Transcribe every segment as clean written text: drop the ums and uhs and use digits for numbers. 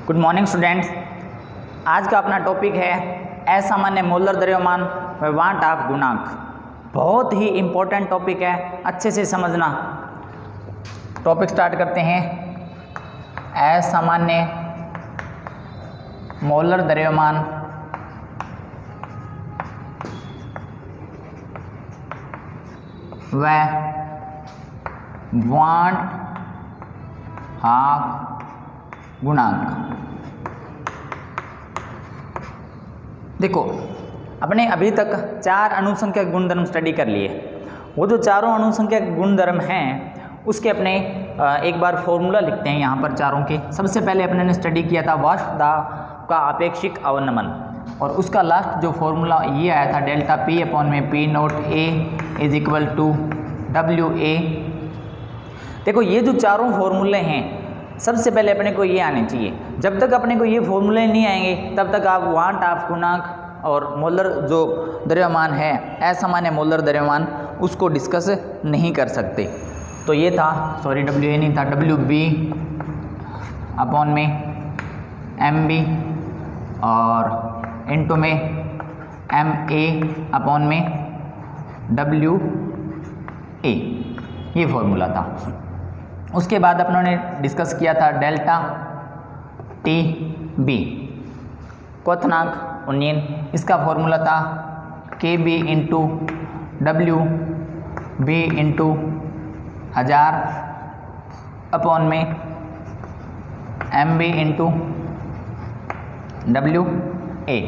Good morning students. आज का अपना टॉपिक है असामान्य मोलर द्रव्यमान व वाट ऑफ गुणांक। बहुत ही इम्पोर्टेंट टॉपिक है, अच्छे से समझना। टॉपिक स्टार्ट करते हैं। असामान्य मोलर द्रव्यमान व वाट ऑफ गुणांक। देखो, अपने अभी तक 4 अणुसंख्यक गुणधर्म स्टडी कर लिए। वो जो चारों अणुसंख्यक गुणधर्म हैं उसके अपने एक बार फॉर्मूला लिखते हैं यहाँ पर चारों के। सबसे पहले अपने ने स्टडी किया था वाष्प दाब का आपेक्षिक अवनमन, और उसका लास्ट जो फॉर्मूला ये आया था डेल्टा पी अपॉन में P naught A is equal to W A. देखो, ये जो चारों फॉर्मूले हैं सबसे पहले अपने को ये आने चाहिए। जब तक अपने को ये फॉर्मूले नहीं आएंगे तब तक आप वाट ऑफ गुणांक और मोलर जो द्रव्यमान है असामान्य मोलर द्रव्यमान उसको डिस्कस नहीं कर सकते। तो ये था, सॉरी डब्ल्यू ए नहीं था, डब्ल्यू बी अपॉन में एम बी और इनटू में एम ए अपॉन में डब्ल्यू ए, ये फॉर्मूला था। उसके बाद अपनों ने डिस्कस किया था डेल्टा टी बी क्वथनांक उन्नयन, इसका फॉर्मूला था K B into W B into 1000 upon में M B into W A.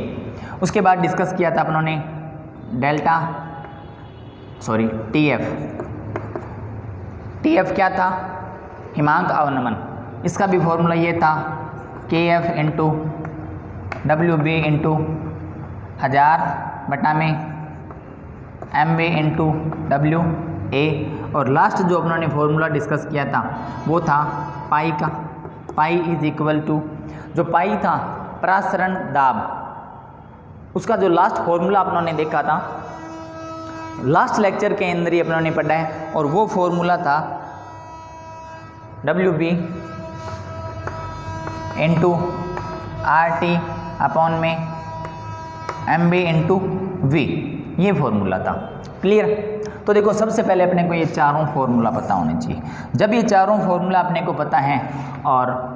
उसके बाद डिस्कस किया था अपनों ने डेल्टा टी एफ क्या था? हिमांक अवनमन। इसका भी फॉर्मूला ये था K F into W B into 1000 बटा में M B into W A. और लास्ट जो अपनों ने फॉर्मूला डिस्कस किया था वो था पाई का। पाई इज इक्वल टू, जो पाई था प्रसरण दाब, उसका जो लास्ट फॉर्मूला अपनों ने देखा था लास्ट लेक्चर के अंदर ही अपनों ने पढ़ा है, और वो फॉर्मूला था W B into R T upon में एम बी इंटू वी, ये फॉर्मूला था। क्लियर? तो देखो, सबसे पहले अपने को ये चारों फॉर्मूला पता होने चाहिए। जब ये चारों फॉर्मूला अपने को पता है और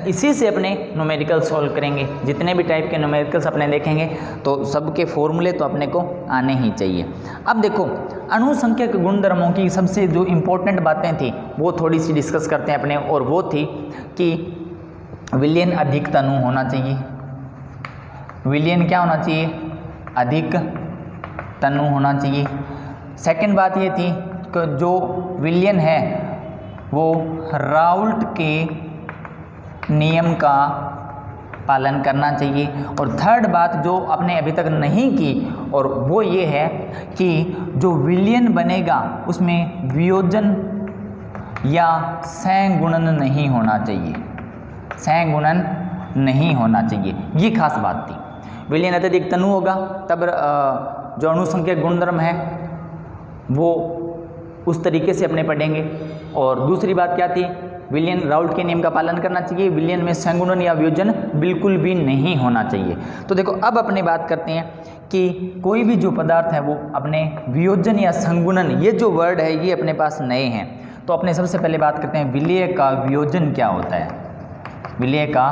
इसी से अपने न्यूमेरिकल सॉल्व करेंगे, जितने भी टाइप के न्यूमेरिकल्स अपने देखेंगे तो सबके फॉर्मूले तो अपने को आने ही चाहिए। अब देखो, अणुसंख्यक गुणधर्मों की सबसे जो इम्पोर्टेंट बातें थी वो थोड़ी सी डिस्कस करते हैं अपने, और वो थी कि विलयन अधिक तनु होना चाहिए। विलयन क्या होना चाहिए? अधिक तनु होना चाहिए। सेकंड बात ये थी कि जो विलयन है वो राउल्ट के नियम का पालन करना चाहिए। और थर्ड बात जो आपने अभी तक नहीं की, और वो ये है कि जो विलयन बनेगा उसमें वियोजन या सहगुणन नहीं होना चाहिए। सहगुणन नहीं होना चाहिए, ये खास बात थी। विलयन अत्यधिक तनु होगा तब जो अणुसंख्यक गुणधर्म है वो उस तरीके से अपने पढ़ेंगे। और दूसरी बात क्या थी? विलयन राउल्ट के नियम का पालन करना चाहिए। विलयन में संगुणन या वियोजन बिल्कुल भी नहीं होना चाहिए। तो देखो, अब अपने बात करते हैं कि कोई भी जो पदार्थ है वो अपने वियोजन या संगुणन, ये जो वर्ड है ये अपने पास नए हैं। तो अपने सबसे पहले बात करते हैं विलय का वियोजन क्या होता है। विलय का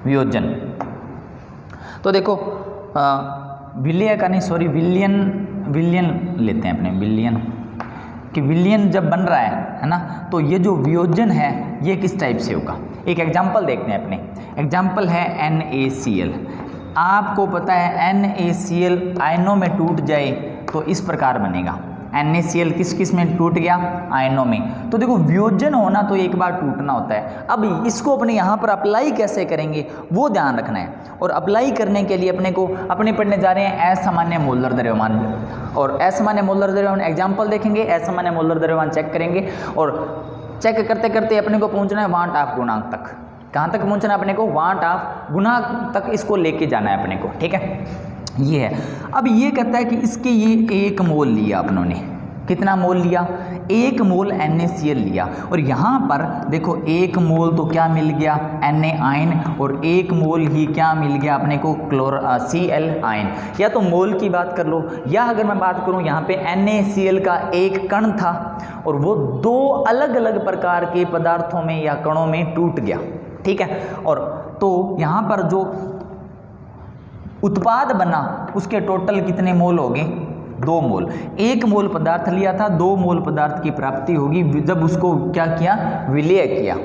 वियोजन, तो देखो विलय का नहीं, सॉरी विलयन लेते हैं अपने, विलयन कि विलयन जब बन रहा है ना, तो ये जो वियोजन है ये किस टाइप से होगा। एक एग्जांपल देखते हैं अपने। एग्जांपल है NaCl। आपको पता है NaCl आयनों में टूट जाए तो इस प्रकार बनेगा। NaCl किस किस में टूट गया? आयनों में। तो देखो, वियोजन होना तो एक बार टूटना होता है। अब इसको अपने यहाँ पर अप्लाई कैसे करेंगे वो ध्यान रखना है। और अप्लाई करने के लिए अपने पढ़ने जा रहे हैं असामान्य मोलर द्रव्यमान। और असामान्य मोलर द्रव्यमान एग्जाम्पल देखेंगे, असामान्य मोलर द्रव्यमान चेक करेंगे, और चेक करते करते अपने को पहुँचना है वाट ऑफ गुणांक तक। कहाँ तक पहुँचना है अपने को? वाट ऑफ गुणांक तक इसको लेके जाना है अपने को। ठीक है, ये है। अब ये कहता है कि इसके ये 1 मोल लिया अपनों ने। कितना मोल लिया? 1 मोल NaCl लिया और यहाँ पर देखो 1 मोल तो क्या मिल गया Na आयन और 1 मोल ही क्या मिल गया अपने को Cl आयन। या तो मोल की बात कर लो या अगर मैं बात करूँ यहाँ पे NaCl का एक कण था और वो 2 अलग अलग प्रकार के पदार्थों में या कणों में टूट गया, ठीक है। और तो यहाँ पर जो उत्पाद बना उसके टोटल कितने मोल हो गए 2 मोल। 1 मोल पदार्थ लिया था, 2 मोल पदार्थ की प्राप्ति होगी जब उसको क्या किया विलय किया,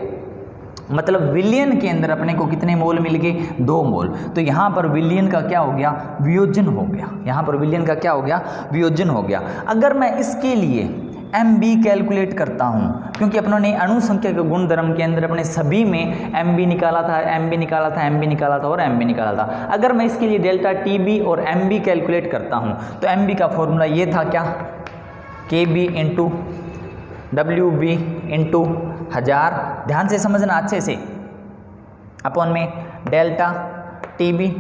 मतलब विलयन के अंदर अपने को कितने मोल मिल गए 2 मोल। तो यहाँ पर विलयन का क्या हो गया वियोजन हो गया, यहाँ पर विलयन का क्या हो गया वियोजन हो गया। अगर मैं इसके लिए MB कैलकुलेट करता हूँ क्योंकि अपनों ने अणु संख्या के गुणधर्म के अंदर अपने सभी में MB निकाला था, MB निकाला था, MB निकाला था और MB निकाला था। अगर मैं इसके लिए डेल्टा TB और MB कैलकुलेट करता हूँ तो MB का फॉर्मूला ये था क्या KB इंटू WB इंटू 1000, ध्यान से समझना अच्छे से, अपॉन में डेल्टा TB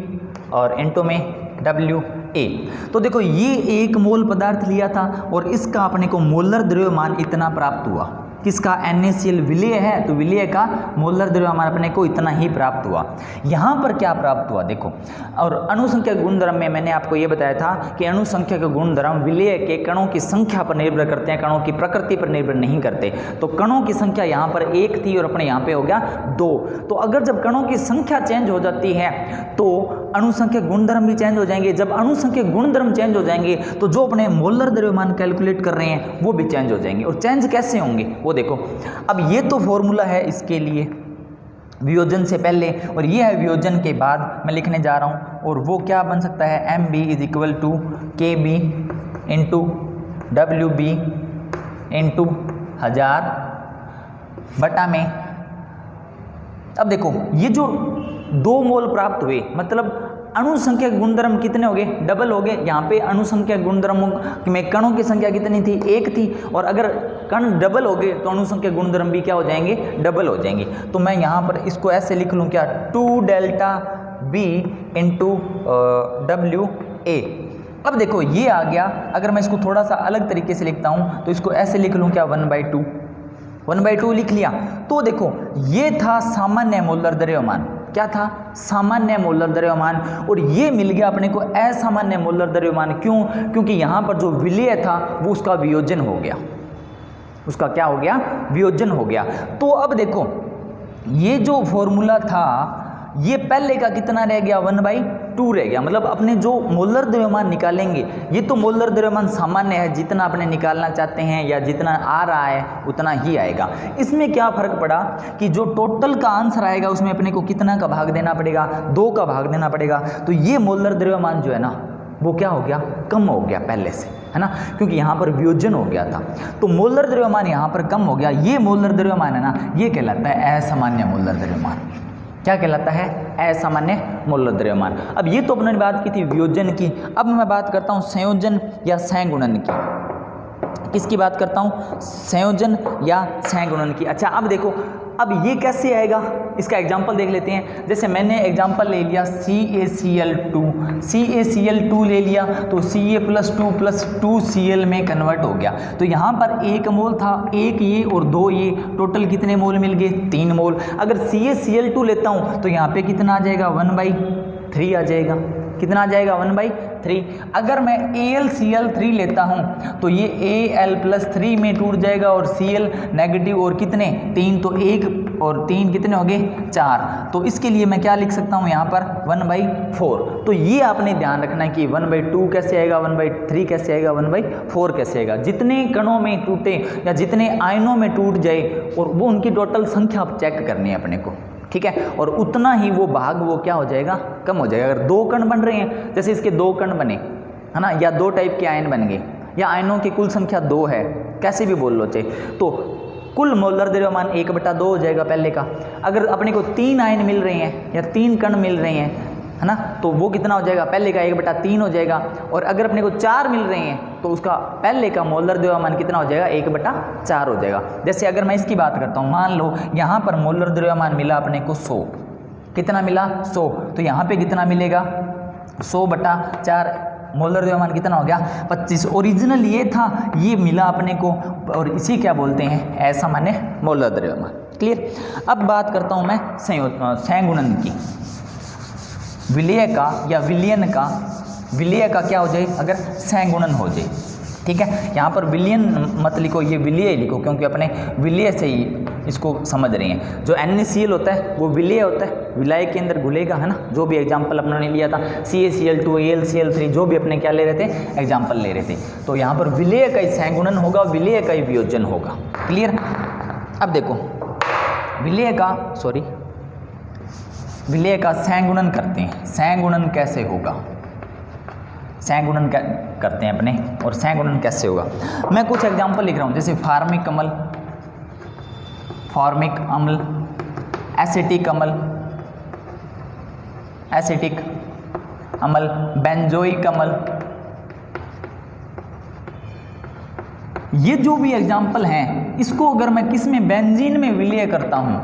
और इंटू में WA। तो देखो ये 1 मोल पदार्थ लिया था और इसका अपने को मोलर द्रव्यमान इतना प्राप्त हुआ, किसका NaCl विलय है तो विलय का मोलर द्रव्यमान अपने को इतना ही प्राप्त हुआ। यहाँ पर क्या प्राप्त हुआ देखो, और अणुसंख्या गुणधर्म में मैंने आपको ये बताया था कि अणुसंख्या के गुणधर्म विलय के कणों की संख्या पर निर्भर करते हैं, कणों की प्रकृति पर निर्भर नहीं करते। तो कणों की संख्या यहाँ पर 1 थी और अपने यहाँ पे हो गया 2। तो अगर जब कणों की संख्या चेंज हो जाती है तो अणुसंख्या गुणधर्म भी चेंज हो जाएंगे। जब अणुसंख्या गुणधर्म चेंज हो जाएंगे तो जो अपने मोलर द्रव्यमान कैलकुलेट कर रहे हैं वो भी चेंज हो जाएंगे। और चेंज कैसे होंगे वो देखो, अब ये तो फॉर्मूला है इसके लिए वियोजन से पहले और ये है वियोजन के बाद मैं लिखने जा रहा हूँ, और वो क्या बन सकता है MB is equal to KB into WB into 1000 बटा में। अब देखो ये जो 2 मोल प्राप्त हुए मतलब अणुसंख्या गुणधर्म कितने हो गए डबल हो गए। यहाँ पे अणुसंख्या गुणधर्मों में कणों की संख्या कितनी थी 1 थी, और अगर कण डबल हो गए तो अणुसंख्या गुणधर्म भी क्या हो जाएंगे डबल हो जाएंगे। तो मैं यहाँ पर इसको ऐसे लिख लूँ क्या 2 डेल्टा B इंटू WA। अब देखो ये आ गया, अगर मैं इसको थोड़ा सा अलग तरीके से लिखता हूँ तो इसको ऐसे लिख लूँ क्या 1/2 लिख लिया। तो देखो ये था सामान्य मोलर द्रव्यमान, क्या था सामान्य मोलर द्रव्यमान, और ये मिल गया अपने को असामान्य मोलर द्रव्यमान। क्यों? क्योंकि यहाँ पर जो विलय था वो उसका वियोजन हो गया, उसका क्या हो गया वियोजन हो गया। तो अब देखो ये जो फॉर्मूला था ये पहले का कितना रह गया 1/2 रह गया। मतलब अपने जो मोलर द्रव्यमान निकालेंगे, ये तो मोलर द्रव्यमान सामान्य है, जितना अपने निकालना चाहते हैं या जितना आ रहा है उतना ही आएगा। इसमें क्या फर्क पड़ा कि जो टोटल का आंसर आएगा उसमें अपने को कितना का भाग देना पड़ेगा 2 का भाग देना पड़ेगा। तो ये मोलर द्रव्यमान जो है ना वो क्या हो गया कम हो गया पहले से, है ना, क्योंकि यहाँ पर वियोजन हो गया था। तो मोलर द्रव्यमान यहाँ पर कम हो गया। ये मोलर द्रव्यमान है ना ये कहलाता है असामान्य मोलर द्रव्यमान। क्या कहलाता है असामान्य मोलर द्रव्यमान। अब ये तो अपने बात की थी वियोजन की। अब मैं बात करता हूँ संयोजन या सहगुणन की। किसकी बात करता हूँ संयोजन या सहगुणन की। अच्छा अब देखो अब ये कैसे आएगा इसका एग्जाम्पल देख लेते हैं। जैसे मैंने एग्जाम्पल ले लिया CaCl2 ले लिया तो Ca+2+2Cl में कन्वर्ट हो गया। तो यहाँ पर 1 मोल था, 1 ये और 2 ये, टोटल कितने मोल मिल गए 3 मोल। अगर CaCl2 लेता हूँ तो यहाँ पे कितना आ जाएगा 1/3 आ जाएगा। कितना आ जाएगा 1/3। अगर मैं AlCl3 लेता हूँ तो ये Al+3 में टूट जाएगा और Cl नेगेटिव और कितने 3, तो 1 और 3 कितने हो गए 4। तो इसके लिए मैं क्या लिख सकता हूँ यहाँ पर 1/4। तो ये आपने ध्यान रखना है कि 1/2 कैसे आएगा 1/3 कैसे आएगा 1/4 कैसे आएगा। जितने कणों में टूटे या जितने आयनों में टूट जाए और वो उनकी टोटल संख्या चेक करनी है अपने को, ठीक है, और उतना ही वो भाग वो क्या हो जाएगा कम हो जाएगा। अगर 2 कण बन रहे हैं, जैसे इसके 2 कण बने है ना, या 2 टाइप के आयन बन गए, या आयनों की कुल संख्या 2 है, कैसे भी बोल लो चाहे, तो कुल मोलर द्रव्यमान 1/2 हो जाएगा पहले का। अगर अपने को 3 आयन मिल रहे हैं या 3 कण मिल रहे हैं, है ना, तो वो कितना हो जाएगा पहले का 1/3 हो जाएगा। और अगर अपने को 4 मिल रहे हैं तो उसका पहले का मोलर द्रव्यमान कितना हो जाएगा 1/4 हो जाएगा। जैसे अगर मैं इसकी बात करता हूँ, मान लो यहाँ पर मोलर द्रव्यमान मिला अपने को 100, कितना मिला 100, तो यहाँ पे कितना मिलेगा 100/4 मोलर द्रव्यमान कितना हो गया 25। ओरिजिनल ये था, ये मिला अपने को, और इसी क्या बोलते हैं असामान्य मोलर द्रव्यमान। क्लियर। अब बात करता हूँ मैं संगुणन की। विलेय का या विलयन का, विलेय का क्या हो जाए अगर संगुणन हो जाए, ठीक है। यहाँ पर विलयन मत लिखो, ये विलेय लिखो, क्योंकि अपने विलेय से ही इसको समझ रहे हैं। जो NaCl होता है वो विलेय होता है, विलायक के अंदर घुलेगा, है ना। जो भी एग्जाम्पल अपने लिया था CaCl2 AlCl3, जो भी अपने क्या ले रहे थे एग्जाम्पल ले रहे थे, तो यहाँ पर विलेय का ही संगुणन होगा, विलेय का ही वियोजन होगा। क्लियर। अब देखो विलेय का संगुणन करते हैं। संगुणन कैसे होगा, संगुणन करते हैं अपने, और संगुणन कैसे होगा मैं कुछ एग्जांपल लिख रहा हूँ, जैसे फॉर्मिक अम्ल, एसिटिक अम्ल, बेंजोइक अम्ल। ये जो भी एग्जांपल हैं, इसको अगर मैं किस में बेंजीन में विलय करता हूँ,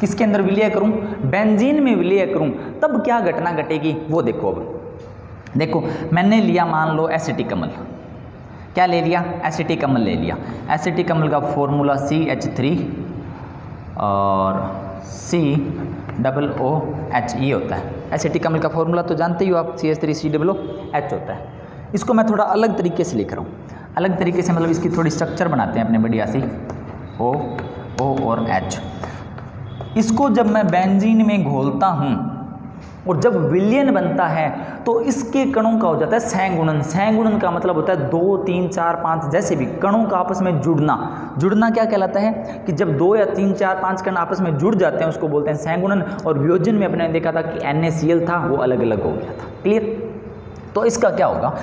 किसके अंदर विलय करूँ, बेंजीन में विलय करूँ, तब क्या घटना घटेगी वो देखो। अब देखो मैंने लिया मान लो एसिटिक अम्ल, क्या ले लिया एसिटिक अम्ल ले लिया। एसिटिक अम्ल का फॉर्मूला CH3 और COOH ये होता है। एसिटिक अम्ल का फॉर्मूला तो जानते ही हो आप, CH3COOH होता है। इसको मैं थोड़ा अलग तरीके से लिख रहा हूँ, अलग तरीके से मतलब इसकी थोड़ी स्ट्रक्चर बनाते हैं अपने बढ़िया सी, O और H। इसको जब मैं बेंजीन में घोलता हूँ और जब विलयन बनता है तो इसके कणों का हो जाता है संगुणन। संगुणन का मतलब होता है 2, 3, 4, 5 जैसे भी कणों का आपस में जुड़ना। जुड़ना क्या कहलाता है कि जब 2 या 3, 4, 5 कण आपस में जुड़ जाते हैं उसको बोलते हैं संगुणन। और वियोजन में अपने देखा था कि NaCl था वो अलग अलग हो गया था। क्लियर। तो इसका क्या होगा,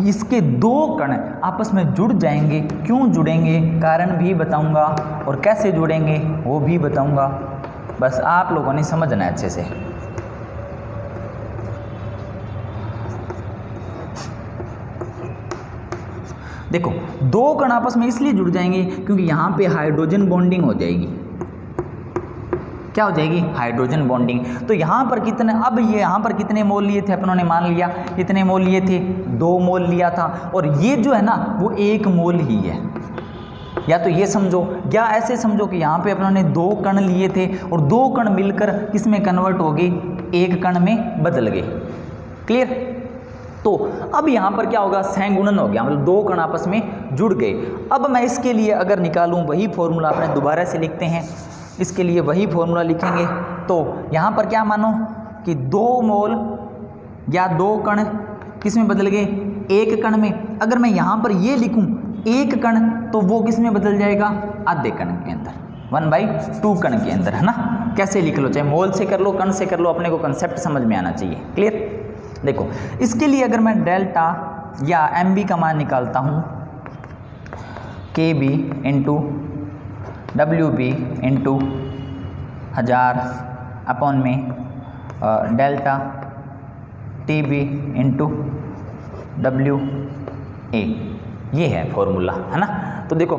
इसके 2 कण आपस में जुड़ जाएंगे। क्यों जुड़ेंगे कारण भी बताऊंगा, और कैसे जुड़ेंगे वो भी बताऊंगा, बस आप लोगों ने समझना है अच्छे से। देखो 2 कण आपस में इसलिए जुड़ जाएंगे क्योंकि यहाँ पे हाइड्रोजन बॉन्डिंग हो जाएगी। क्या हो जाएगी हाइड्रोजन बॉन्डिंग। तो यहाँ पर कितने, अब ये यहाँ पर कितने मोल लिए थे अपनों ने, मान लिया कितने मोल लिए थे 2 मोल लिया था, और ये जो है ना वो 1 मोल ही है। या तो ये समझो या ऐसे समझो कि यहाँ पे अपनों ने 2 कण लिए थे और 2 कण मिलकर किस में कन्वर्ट हो गए, 1 कण में बदल गए। क्लियर। तो अब यहाँ पर क्या होगा संगुणन हो गया, मतलब 2 कण आपस में जुड़ गए। अब मैं इसके लिए अगर निकालूं वही फॉर्मूला अपने दोबारा से लिखते हैं, इसके लिए वही फॉर्मूला लिखेंगे। तो यहाँ पर क्या मानो कि 2 मोल या 2 कण किस में बदल गए, 1 कण में। अगर मैं यहाँ पर ये लिखूं 1 कण तो वो किस में बदल जाएगा, आधे कण के अंदर, 1/2 कण के अंदर, है ना। कैसे लिख लो, चाहे मोल से कर लो कण से कर लो, अपने को कंसेप्ट समझ में आना चाहिए। क्लियर। देखो इसके लिए अगर मैं डेल्टा या MB का मान निकालता हूँ, KB into WB into 1000 upon में डेल्टा TB इंटू WA, ये है फॉर्मूला, है ना। तो देखो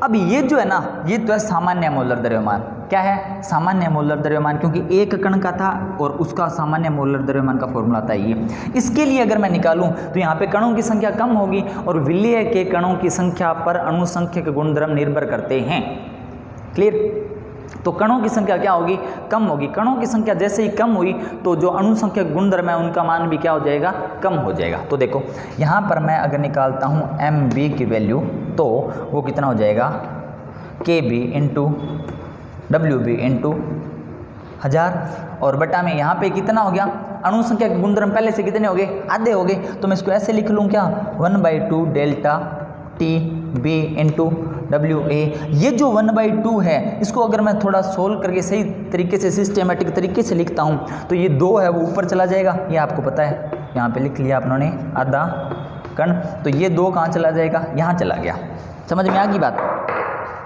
अब ये जो है ना ये तो है सामान्य मोलर द्रव्यमान। क्या है सामान्य मोलर द्रव्यमान, क्योंकि 1 कण का था और उसका सामान्य मोलर द्रव्यमान का फॉर्मूला था ये। इसके लिए अगर मैं निकालूं तो यहाँ पे कणों की संख्या कम होगी और विलेय के कणों की संख्या पर अणुसंख्यक गुणधर्म निर्भर करते हैं। क्लियर। तो कणों की संख्या क्या होगी, कम होगी। कणों की संख्या जैसे ही कम हुई तो जो अणुसंख्यक गुणधर्म है उनका मान भी क्या हो जाएगा, कम हो जाएगा। तो देखो यहाँ पर मैं अगर निकालता हूँ MB की वैल्यू तो वो कितना हो जाएगा, KB इंटू WB इंटू 1000 और बटा में यहाँ पे कितना हो गया, अणुसंख्यक गुणधर्म पहले से कितने हो गए, आधे हो गए। तो मैं इसको ऐसे लिख लूँ क्या, 1/2 डेल्टा TB इंटू WA। ये जो 1/2 है इसको अगर मैं थोड़ा सोल्व करके सही तरीके से सिस्टेमेटिक तरीके से लिखता हूँ तो ये 2 है वो ऊपर चला जाएगा, ये आपको पता है। यहाँ पे लिख लिया आपने आधा कण, तो ये 2 कहाँ चला जाएगा, यहाँ चला गया। समझ में आ गई बात।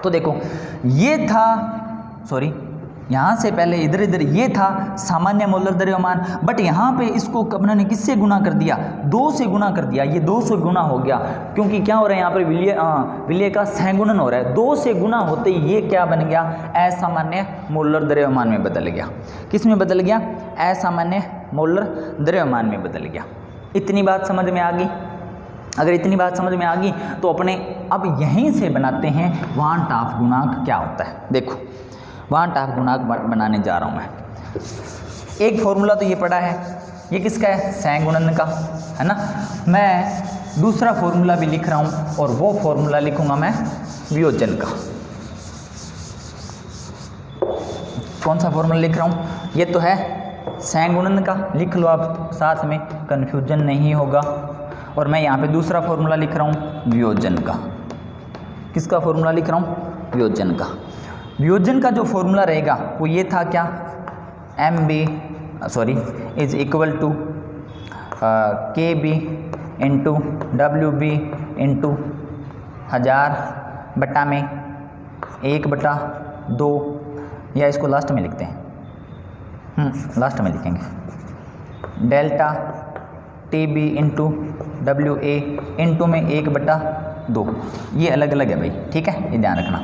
तो देखो ये था, सॉरी यहाँ से पहले इधर इधर ये था सामान्य मोलर द्रव्यमान, बट यहाँ पे इसको अपने किससे गुना कर दिया, 2 से गुना कर दिया। ये 2 से गुना हो गया क्योंकि क्या हो रहा है यहाँ पर विलेय का संगुणन हो रहा है। 2 से गुना होते ही ये क्या बन गया, असामान्य मोलर द्रव्यमान में बदल गया। किस में बदल गया, असामान्य मोलर द्रव्यमान में बदल गया। इतनी बात समझ में आ गई? अगर इतनी बात समझ में आ गई तो अपने अब यहीं से बनाते हैं वांट ऑफ गुणांक क्या होता है। देखो वांट ऑफ गुणांक बनाने जा रहा हूँ मैं। एक फॉर्मूला तो ये पड़ा है, ये किसका है? सहगुणन का, है ना। मैं दूसरा फॉर्मूला भी लिख रहा हूँ और वो फॉर्मूला लिखूंगा मैं वियोजन का। कौन सा फॉर्मूला लिख रहा हूँ? ये तो है सहगुणन का, लिख लो आप साथ में, कन्फ्यूजन नहीं होगा। और मैं यहाँ पे दूसरा फॉर्मूला लिख रहा हूँ वियोजन का। किसका फॉर्मूला लिख रहा हूँ? वियोजन का। वियोजन का जो फॉर्मूला रहेगा वो ये था क्या? Is equal to KB into WB into 1000 बटा में 1/2, या इसको लास्ट में लिखते हैं, लास्ट में लिखेंगे, delta TB into WA into में 1/2। ये अलग अलग है भाई, ठीक है, ये ध्यान रखना।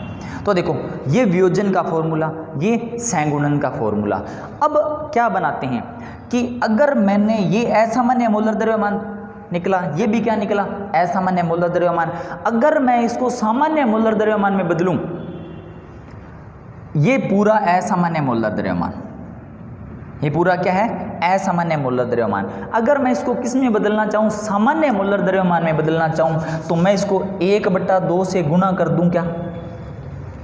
तो देखो ये वियोजन का फॉर्मूला, ये सहगुणन का फॉर्मूला। अब क्या बनाते हैं कि अगर मैंने ये असामान्य मोलर द्रव्यमान निकला, ये भी क्या निकला? असामान्य मोलर द्रव्यमान। अगर मैं इसको सामान्य मोलर द्रव्यमान में बदलूं, ये पूरा असामान्य मोलर द्रव्यमान, ये पूरा क्या है? असामान्य मोलर द्रव्यमान। अगर मैं इसको किस में बदलना चाहूँ? सामान्य मोलर द्रव्यमान में बदलना चाहूँ, तो मैं इसको 1/2 से गुणा कर दूं। क्या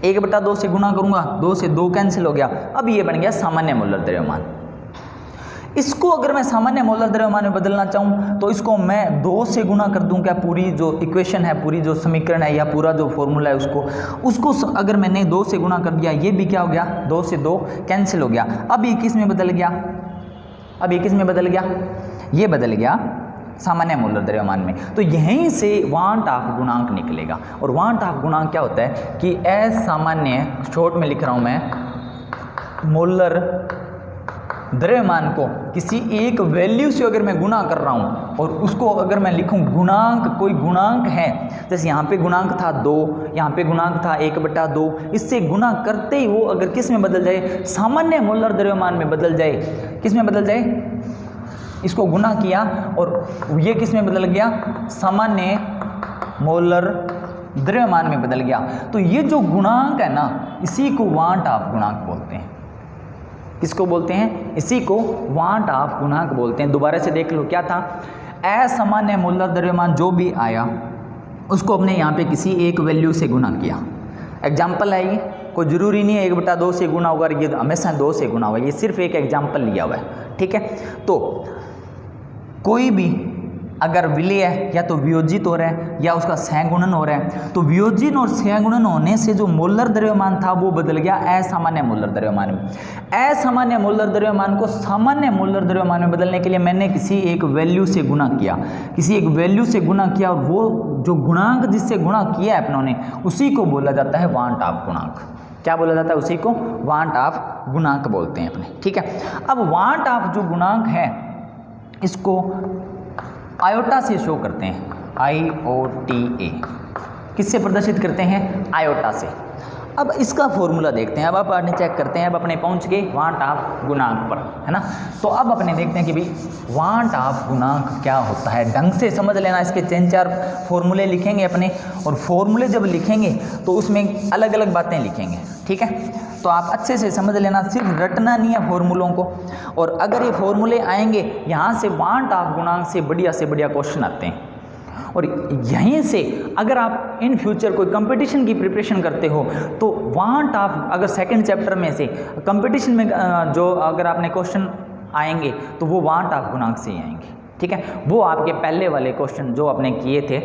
1/2 से गुणा करूंगा? 2 से 2 कैंसिल हो गया। अब ये बन गया सामान्य मोलर द्रव्यमान। इसको अगर मैं सामान्य मोलर द्रव्यमान में बदलना चाहूँ तो इसको मैं 2 से गुणा कर दूं। क्या पूरी जो इक्वेशन है, पूरी जो समीकरण है या पूरा जो फॉर्मूला है उसको अगर मैंने 2 से गुणा कर दिया, ये भी क्या हो गया? 2 से 2 कैंसिल हो गया। अब ये किस में बदल गया? अब ये किस में बदल गया? ये बदल गया सामान्य मोलर द्रव्यमान में। तो यहीं से वांट ऑफ गुणांक निकलेगा। और वांट ऑफ गुणांक क्या होता है कि असामान्य, शॉर्ट में लिख रहा हूँ मैं, मोलर द्रव्यमान को किसी एक वैल्यू से अगर मैं गुणा कर रहा हूँ और उसको अगर मैं लिखूँ गुणांक, कोई गुणांक है, जैसे यहाँ पे गुणांक था 2, यहाँ पे गुणांक था 1/2, इससे गुणा करते ही वो अगर किस में बदल जाए? सामान्य मोलर द्रव्यमान में बदल जाए। किस में बदल जाए? इसको गुणा किया और ये किस में बदल गया? सामान्य मोलर द्रव्यमान में बदल गया। तो ये जो गुणांक है ना, इसी को वांट ऑफ गुणांक बोलते हैं। किसको बोलते हैं? इसी को वांट ऑफ गुणांक बोलते हैं। दोबारा से देख लो, क्या था? असामान्य मोलर द्रव्यमान जो भी आया उसको अपने यहाँ पे किसी एक वैल्यू से गुणा किया। एग्जाम्पल है ये, कोई जरूरी नहीं है 1/2 से गुणा होगा, ये हमेशा 2 से गुणा होगा, ये सिर्फ एक एग्जाम्पल लिया हुआ है, ठीक है। तो कोई भी अगर विलय है या तो वियोजित हो रहा है या उसका सहगुणन हो रहा है, तो वियोजित और सहगुणन होने से जो मोलर द्रव्यमान था वो बदल गया असामान्य मोलर द्रव्यमान में। असामान्य मोलर द्रव्यमान को सामान्य मोलर द्रव्यमान में बदलने के लिए मैंने किसी एक वैल्यू से गुणा किया, किसी एक वैल्यू से गुणा किया, और वो जो गुणांक जिससे गुणा किया है अपनों ने, उसी को बोला जाता है वांट ऑफ गुणांक। क्या बोला जाता है? उसी को वांट ऑफ गुणांक बोलते हैं अपने, ठीक है। अब वांट ऑफ जो गुणांक है इसको आयोटा से शो करते हैं, IOTA। किससे प्रदर्शित करते हैं? आयोटा से। अब इसका फॉर्मूला देखते हैं। अब अपने चेक करते हैं, अब अपने पहुंच गए वांट ऑफ गुणांक पर, है ना। तो अब अपने देखते हैं कि भाई वांट ऑफ गुणांक क्या होता है। ढंग से समझ लेना, इसके 3-4 फॉर्मूले लिखेंगे अपने, और फॉर्मूले जब लिखेंगे तो उसमें अलग अलग बातें लिखेंगे, ठीक है। तो आप अच्छे से समझ लेना, सिर्फ रटना नहीं है फॉर्मूलों को। और अगर ये फॉर्मूले आएंगे, यहाँ से वांट ऑफ गुणांक से बढ़िया क्वेश्चन आते हैं। और यहीं से अगर आप इन फ्यूचर कोई कंपटीशन की प्रिपरेशन करते हो तो वांट ऑफ, अगर सेकंड चैप्टर में से कंपटीशन में जो अगर आपने क्वेश्चन आएंगे तो वो वांट ऑफ गुणांक से ही आएंगे, ठीक है। वो आपके पहले वाले क्वेश्चन जो आपने किए थे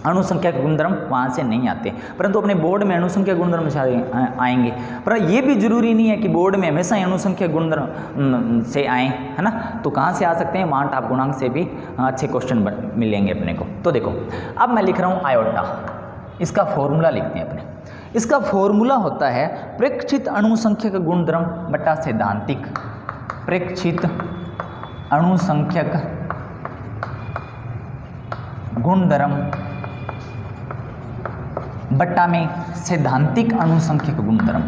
अणुसंख्या के गुणधर्म, वहाँ से नहीं आते, परंतु अपने बोर्ड में अणुसंख्या गुणधर्म से आएंगे। पर ये भी जरूरी नहीं है कि बोर्ड में हमेशा ही अणुसंख्या गुणधर्म से आए, है ना। तो कहाँ से आ सकते हैं? वांट ऑफ गुणांक से भी अच्छे क्वेश्चन मिलेंगे अपने को। तो देखो, अब मैं लिख रहा हूँ आयोटा, इसका फॉर्मूला लिखते हैं अपने। इसका फॉर्मूला होता है प्रेक्षित अणुसंख्यक गुणधर्म बटा सैद्धांतिक, प्रेक्षित अणुसंख्यक गुणधर्म बट्टा में सैद्धांतिक अणुसंख्यक गुणधर्म,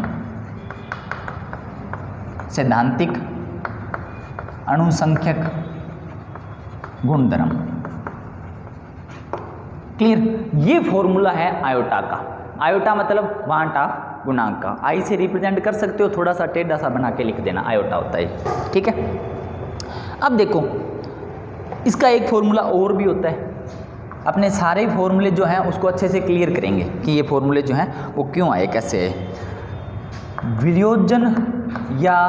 सैद्धांतिक अणुसंख्यक गुणधर्म। क्लियर? ये फॉर्मूला है आयोटा का। आयोटा मतलब वांट ऑफ गुणांक का। आई से रिप्रेजेंट कर सकते हो, थोड़ा सा टेढ़ा सा बना के लिख देना, आयोटा होता है। ठीक है, अब देखो इसका एक फॉर्मूला और भी होता है। अपने सारे फॉर्मूले जो हैं उसको अच्छे से क्लियर करेंगे कि ये फॉर्मूले जो हैं वो क्यों आए, कैसे है। वियोजन या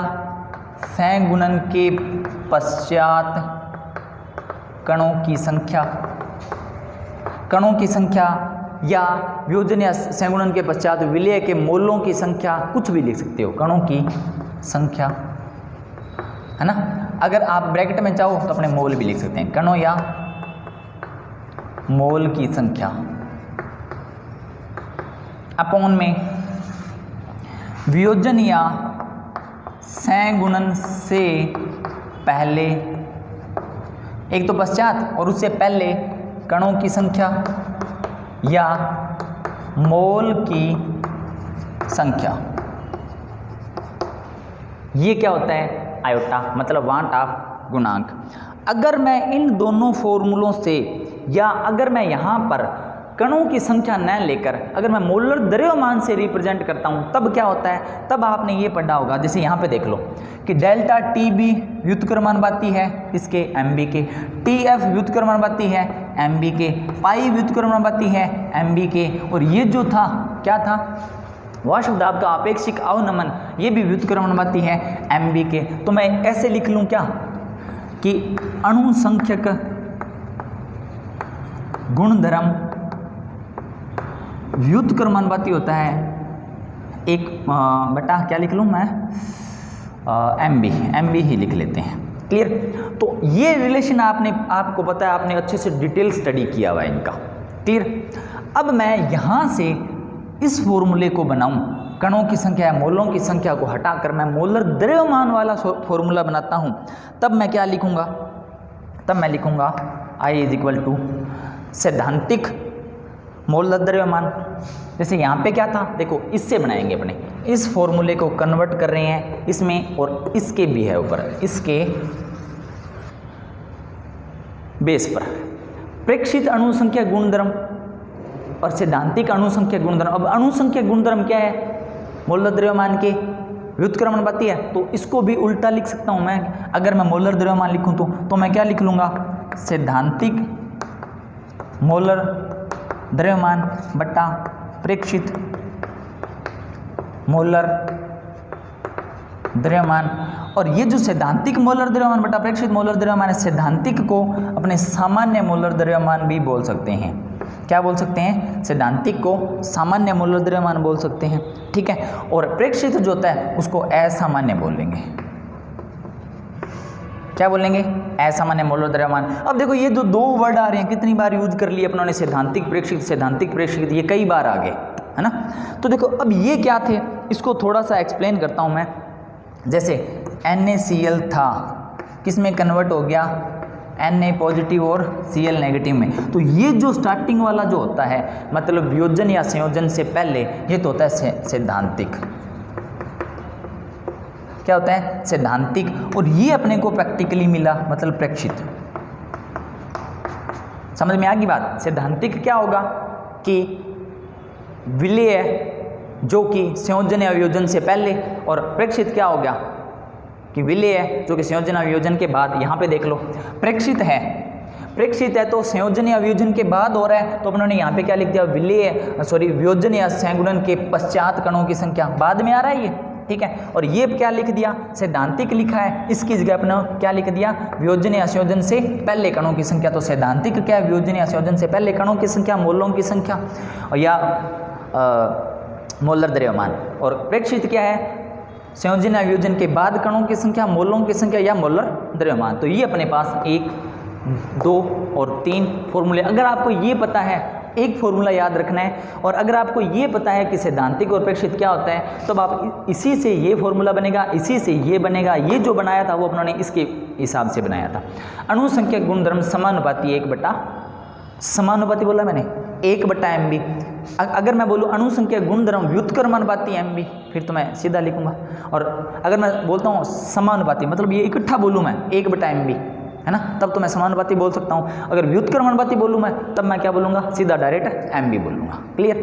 सहगुणन के पश्चात कणों की संख्या या वियोजन या सहगुणन के पश्चात विलय के मोलों की संख्या, कुछ भी लिख सकते हो, कणों की संख्या, है ना। अगर आप ब्रैकेट में चाहो तो अपने मोल भी लिख सकते हैं, कणों या मोल की संख्या अपॉन में वियोजन या सहगुणन से पहले, एक तो पश्चात और उससे पहले कणों की संख्या या मोल की संख्या। ये क्या होता है? आयोटा मतलब वांट ऑफ गुणांक। अगर मैं इन दोनों फॉर्मूलों से, या अगर मैं यहाँ पर कणों की संख्या न लेकर अगर मैं मोलर द्रव्यमान से रिप्रेजेंट करता हूँ, तब क्या होता है? तब आपने ये पढ़ा होगा, जैसे यहाँ पे देख लो कि डेल्टा टी बी व्युत्क्रमानुपाती है इसके एम बी के, टी एफ व्युत्क्रमानुपाती है एम बी के, पाई व्युत्क्रमानुपाती है एम बी के, और ये जो था क्या था? वाष्प दाब का आपेक्षिक अवनमन, ये भी व्युत्क्रमानुपाती है एम बी के। तो मैं ऐसे लिख लूँ क्या कि अणुसंख्यक गुणधर्म व्युत्क्रमानुपाती होता है एक बटा, क्या लिख लूँ मैं, एम बी ही लिख लेते हैं। क्लियर? तो ये रिलेशन आपको पता है, आपने अच्छे से डिटेल स्टडी किया हुआ है इनका। क्लियर? अब मैं यहाँ से इस फॉर्मूले को बनाऊं, कणों की संख्या या मोलों की संख्या को हटाकर मैं मोलर द्रव्यमान वाला फॉर्मूला बनाता हूं, तब मैं क्या लिखूंगा? तब मैं लिखूंगा I इज इक्वल टू सैद्धांतिक मोलर द्रव्यमान। जैसे यहाँ पे क्या था, देखो इससे बनाएंगे अपने, इस फॉर्मूले को कन्वर्ट कर रहे हैं इसमें, और इसके भी है ऊपर, इसके बेस पर प्रेक्षित अणुसंख्या गुणधर्म और सैद्धांतिक अणुसंख्या गुणधर्म। अब अणुसंख्या गुणधर्म क्या है? मोलर द्रव्यमान के व्युत्क्रमानुपाती है, तो इसको भी उल्टा लिख सकता हूं मैं। अगर मैं मोलर द्रव्यमान लिखूं तो मैं क्या लिख लूंगा? सैद्धांतिक मोलर द्रव्यमान बटा प्रेक्षित मोलर द्रव्यमान। और ये जो सैद्धांतिक मोलर द्रव्यमान बटा प्रेक्षित मोलर द्रव्यमान है, सैद्धांतिक को अपने सामान्य मोलर द्रव्यमान भी बोल सकते हैं। क्या बोल सकते हैं? सैद्धांतिक को सामान्य मोलर द्रव्यमान बोल सकते हैं। ठीक है, और प्रेक्षित जो होता है उसको असामान्य बोलेंगे। क्या बोलेंगे? असामान्य मोलर द्रव्यमान। अब देखो ये जो दो वर्ड आ रहे हैं, कितनी बार यूज कर लिए अपनों ने, सैद्धांतिक प्रेक्षित, ये कई बार आ गए, है ना। तो देखो अब ये क्या थे, इसको थोड़ा सा एक्सप्लेन करता हूं मैं। जैसे NaCl था, किस में कन्वर्ट हो गया? Na पॉजिटिव और Cl नेगेटिव में। तो ये जो स्टार्टिंग वाला जो होता है, मतलब वियोजन या संयोजन से पहले, ये तो होता है सैद्धांतिक। क्या होता है? सैद्धांतिक। और ये अपने को प्रैक्टिकली मिला, मतलब प्रेक्षित। समझ में आ गई बात? सैद्धांतिक क्या होगा कि विलय जो कि संयोजन या वियोजन से पहले, और प्रेक्षित क्या हो गया कि विलय है जो कि संयोजन या वियोजन के बाद। यहाँ पे देख लो प्रेक्षित है तो संयोजन या वियोजन के बाद हो रहा है, तो अपनों ने यहाँ पे क्या लिख दिया? वियोजन या सहगुणन के पश्चात कणों की संख्या, बाद में आ रहा है ये। ठीक है, और ये क्या लिख दिया? सैद्धांतिक लिखा है, इसकी जगह अपने क्या लिख दिया? वियोजन या संयोजन से पहले कणों की संख्या। तो सैद्धांतिक क्या है? वियोजन या संयोजन से पहले कणों की संख्या, मोलों की संख्या, और या मोलर द्रव्यमान। और प्रेक्षित क्या है? संयोजन या वियोजन के बाद कणों की संख्या, मोलों की संख्या या मोलर द्रव्यमान। तो ये अपने पास 1, 2 और 3 फॉर्मूले। अगर आपको ये पता है, एक फॉर्मूला याद रखना है, और अगर आपको ये पता है कि सैद्धांतिक और प्रेक्षित क्या होता है, तब आप इसी से ये फॉर्मूला बनेगा, इसी से ये बनेगा। ये जो बनाया था वो अपनों ने इसके हिसाब से बनाया था। अणुसंख्या गुणधर्म समानुपाती 1/, समानुपाती बोला मैंने, 1/mb। अगर मैं बोलूँ अणुसंख्या गुणधर्म व्युत्क्रमानुपाती mb, फिर तो मैं सीधा लिखूंगा। और अगर मैं बोलता हूँ समानुपाती, मतलब ये इकट्ठा बोलूँ मैं 1/mb, है ना, तब तो मैं समानुपाती बोल सकता हूँ। अगर व्युत्क्रमणपाती बोलूँ मैं, तब मैं क्या बोलूँगा, सीधा डायरेक्ट MB बोलूँगा। क्लियर,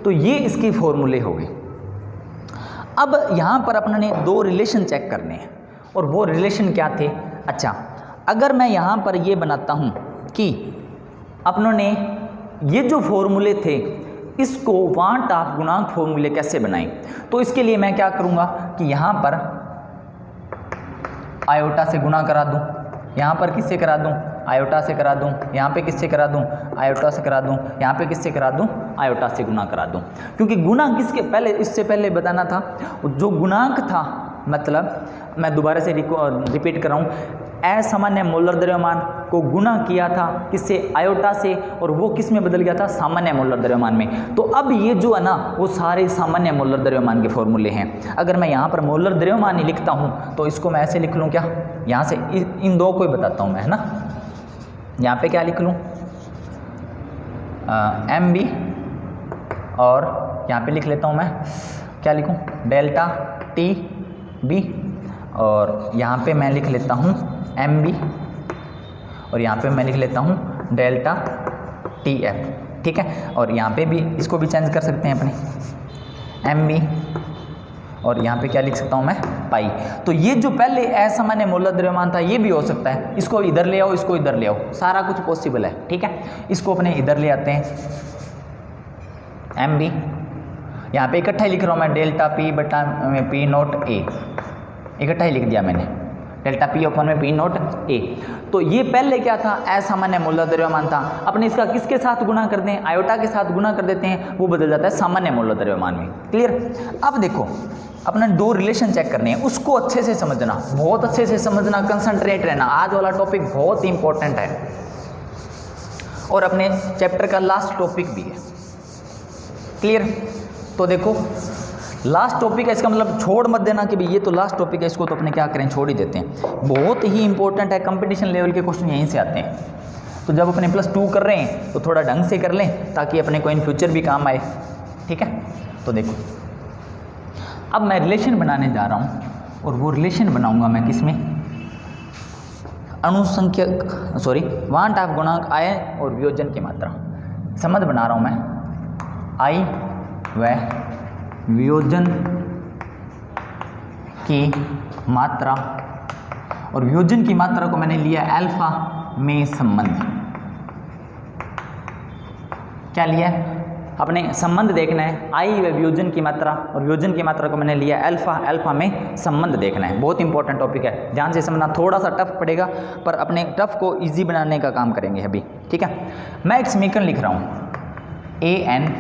तो ये इसकी फॉर्मूले हो गए। अब यहाँ पर अपने 2 रिलेशन चेक करने हैं, और वो रिलेशन क्या थे। अच्छा, अगर मैं यहाँ पर ये बनाता हूँ कि अपनों ने ये जो फॉर्मूले थे इसको वांट ऑफ गुणांक फॉर्मूले कैसे बनाएं, तो इसके लिए मैं क्या करूँगा कि यहाँ पर आयोटा से गुणा करा दूँ, यहाँ पर किससे करा दूँ, आयोटा से करा दूँ, यहाँ पे किससे करा दूँ, आयोटा से करा दूँ, यहाँ पे किससे करा दूँ, आयोटा से गुणा करा दूँ। क्योंकि गुणा किसके पहले, इससे पहले बताना था, जो गुणांक था, मतलब मैं दोबारा से रिपीट कर रहा हूँ, असामान्य मोलर द्रव्यमान को गुणा किया था किससे, आयोटा से, और वो किस में बदल गया था, सामान्य मोलर द्रव्यमान में। तो अब ये जो है ना, वो सारे सामान्य मोलर द्रव्यमान के फॉर्मूले हैं। अगर मैं यहाँ पर मोलर द्रव्यमान ही लिखता हूँ तो इसको मैं ऐसे लिख लूँ, क्या, यहाँ से इन 2 को ही बताता हूँ मैं, है ना। यहाँ पे क्या लिख लूँ, MB, और यहाँ पे लिख लेता हूँ मैं, क्या लिखूँ, डेल्टा TB, और यहाँ पे मैं लिख लेता हूँ MB, और यहाँ पे मैं लिख लेता हूँ डेल्टा TF, ठीक है। और यहाँ पे भी इसको भी चेंज कर सकते हैं अपने, MB, और यहाँ पे क्या लिख सकता हूँ मैं, पाई। तो ये जो पहले असामान्य मोलर द्रव्यमान था ये भी हो सकता है, इसको इधर ले आओ, इसको इधर ले आओ, सारा कुछ पॉसिबल है, ठीक है। इसको अपने इधर ले आते हैं, MB, यहाँ पे इकट्ठा ही लिख रहा हूँ मैं, डेल्टा P बटा P0A, इकट्ठा ही लिख दिया मैंने, डेल्टा P अपन में P0A। तो ये पहले क्या था, असामान्य मोलर द्रव्यमान था। अपने इसका किसके साथ गुणा कर दें, आयोटा के साथ गुणा कर देते हैं, वो बदल जाता है सामान्य मोलर द्रव्यमान में। क्लियर। अब देखो अपने 2 रिलेशन चेक करने हैं, उसको अच्छे से समझना, बहुत अच्छे से समझना, कंसंट्रेट रहना। आज वाला टॉपिक बहुत ही इंपॉर्टेंट है और अपने चैप्टर का लास्ट टॉपिक भी है। क्लियर। तो देखो लास्ट टॉपिक है, इसका मतलब छोड़ मत देना कि भाई ये तो लास्ट टॉपिक है, इसको तो अपने क्या करें, छोड़ ही देते हैं। बहुत ही इंपॉर्टेंट है, कंपटीशन लेवल के क्वेश्चन यहीं से आते हैं। तो जब अपने +2 कर रहे हैं तो थोड़ा ढंग से कर लें ताकि अपने को इन फ्यूचर भी काम आए, ठीक है। तो देखो अब मैं रिलेशन बनाने जा रहा हूँ और वो रिलेशन बनाऊंगा मैं किसमें, अनुसंख्यक वांट ऑफ गुणांक आय और वियोजन की मात्रा। समझ बना रहा हूँ मैं, आई व वियोजन की मात्रा, और वियोजन की मात्रा को मैंने लिया अल्फा में संबंध। क्या लिया, अपने संबंध देखना है, आई व वियोजन की मात्रा, और वियोजन की मात्रा को मैंने लिया अल्फा, अल्फा में संबंध देखना है। बहुत इंपॉर्टेंट टॉपिक है, ध्यान से समझना। थोड़ा सा टफ पड़ेगा पर अपने टफ को इजी बनाने का काम करेंगे अभी, ठीक है। मैं एक समीकरण लिख रहा हूँ, AN